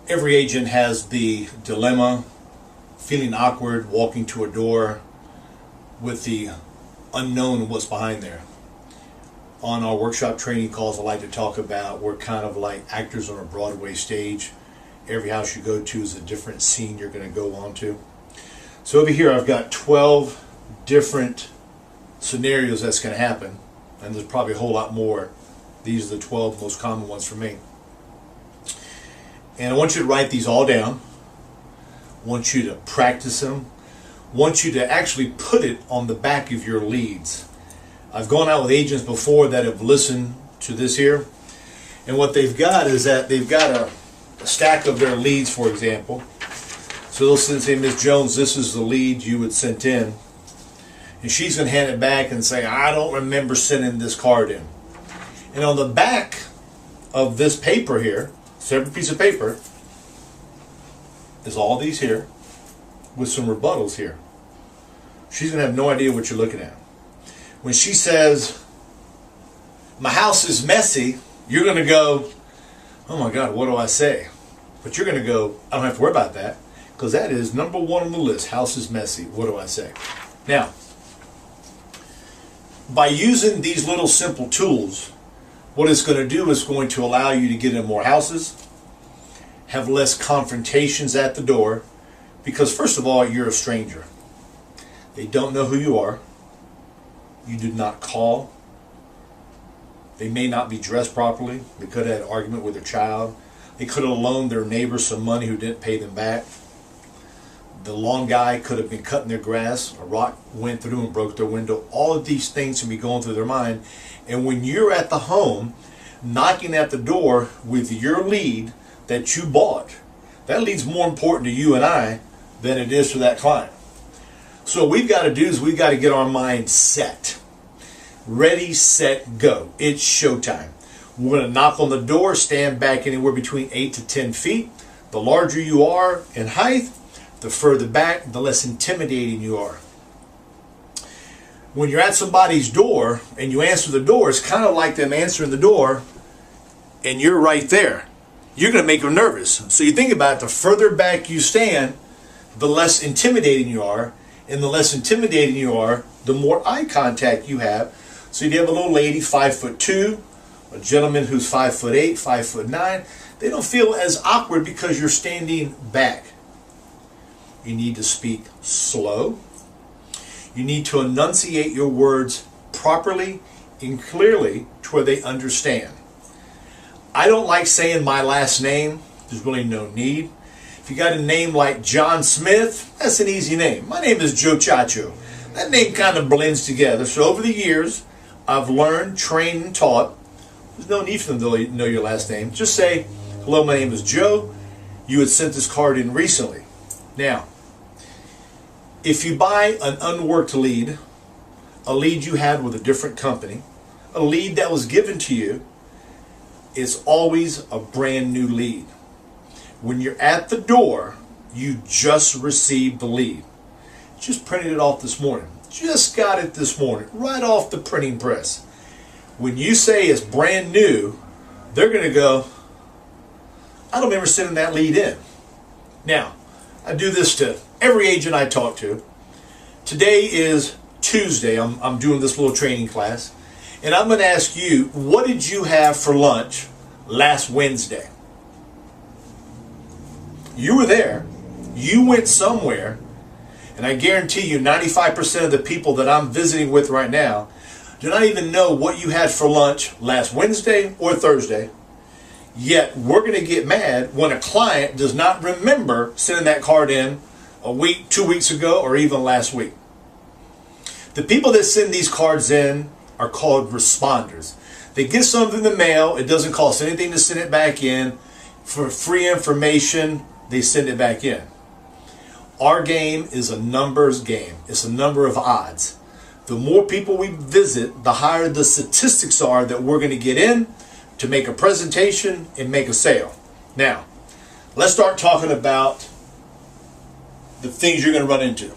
Every agent has the dilemma, feeling awkward, walking to a door with the unknown of what's behind there. On our workshop training calls, I like to talk about we're kind of like actors on a Broadway stage. Every house you go to is a different scene you're going to go on to. So over here I've got 12 different scenarios that's going to happen, and there's probably a whole lot more. These are the 12 most common ones for me. And I want you to write these all down. I want you to practice them. I want you to actually put it on the back of your leads. I've gone out with agents before that have listened to this here, and what they've got is that they've got a stack of their leads, for example. So they'll say, Ms. Jones, this is the lead you had sent in. And she's going to hand it back and say, I don't remember sending this card in. And on the back of this paper here, separate piece of paper, is all these here with some rebuttals here. She's going to have no idea what you're looking at. When she says, my house is messy, you're going to go, oh my God, what do I say? But you're going to go, I don't have to worry about that, because that is number one on the list. House is messy. What do I say? Now, by using these little simple tools, what it's going to do is going to allow you to get in more houses, have less confrontations at the door, because first of all, you're a stranger. They don't know who you are. You did not call. They may not be dressed properly. They could have had an argument with their child. They could have loaned their neighbor some money who didn't pay them back. The lawn guy could have been cutting their grass. A rock went through and broke their window. All of these things can be going through their mind. And when you're at the home, knocking at the door with your lead that you bought, that lead's more important to you and I than it is for that client. So what we've got to do is we've got to get our mind set. Ready, set, go. It's showtime. We're going to knock on the door, stand back anywhere between 8 to 10 feet. The larger you are in height, the further back, the less intimidating you are. When you're at somebody's door and you answer the door, it's kind of like them answering the door and you're right there. You're going to make them nervous. So you think about it, the further back you stand, the less intimidating you are. And the less intimidating you are, the more eye contact you have. So if you have a little lady, 5'2", a gentleman who's 5'8", 5'9", they don't feel as awkward because you're standing back. You need to speak slow. You need to enunciate your words properly and clearly to where they understand. I don't like saying my last name. There's really no need. If you got a name like John Smith, that's an easy name. My name is Joe Ciaccio. That name kind of blends together. So over the years, I've learned, trained, and taught. There's no need for them to know your last name. Just say, hello, my name is Joe. You had sent this card in recently. Now, if you buy an unworked lead, a lead you had with a different company, a lead that was given to you, it's always a brand new lead. When you're at the door, you just received the lead. Just printed it off this morning. Just got it this morning, right off the printing press. When you say it's brand new, they're going to go, I don't remember sending that lead in. Now, I do this to every agent I talk to. Today is Tuesday. I'm doing this little training class. And I'm going to ask you, what did you have for lunch last Wednesday? You were there, you went somewhere, and I guarantee you 95% of the people that I'm visiting with right now do not even know what you had for lunch last Wednesday or Thursday, yet we're going to get mad when a client does not remember sending that card in a week, 2 weeks ago, or even last week. The people that send these cards in are called responders. They get something in the mail, it doesn't cost anything to send it back in. For free information, they send it back in. Our game is a numbers game. It's a number of odds. The more people we visit, the higher the statistics are that we're going to get in to make a presentation and make a sale. Now, let's start talking about the things you're going to run into.